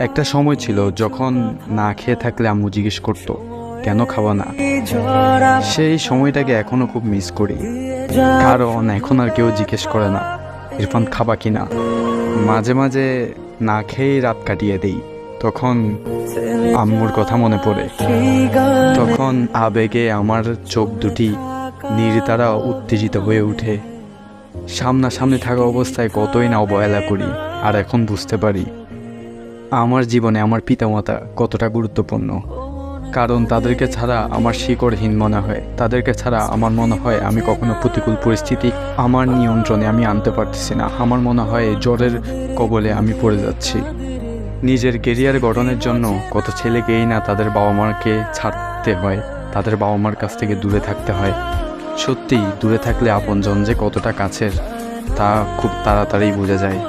একটা সময় ছিল যখন না খেয়ে থাকলে আম্মু জিজ্ঞেস করতো কেন খাওয়া না। সেই সময়টাকে এখনো খুব মিস করি, কারণ এখন আর কেউ জিজ্ঞেস করে না ইরফান খাবা কিনা। মাঝে মাঝে না খেয়েই রাত কাটিয়ে দেই, তখন আম্মুর কথা মনে পড়ে, তখন আবেগে আমার চোখ দুটি নির্তারা উত্তেজিত হয়ে ওঠে। সামনাসামনি থাকা অবস্থায় কতই না অবহেলা করি, আর এখন বুঝতে পারি আমার জীবনে আমার পিতামাতা কতটা গুরুত্বপূর্ণ। কারণ তাদেরকে ছাড়া আমার শিকড়হীন মনে হয়, তাদেরকে ছাড়া আমার মনে হয় আমি কখনো প্রতিকূল পরিস্থিতি আমার নিয়ন্ত্রণে আমি আনতে পারতেছি না। আমার মনে হয় জ্বরের কবলে আমি পড়ে যাচ্ছি। নিজের কেরিয়ার গঠনের জন্য কত ছেলেকেই না তাদের বাবা মাকে ছাড়তে হয়, তাদের বাবা মার কাছ থেকে দূরে থাকতে হয়। সত্যি দূরে থাকলে আপনজন যে কতটা কাছের তা খুব তাড়াতাড়ি বোঝা যায়।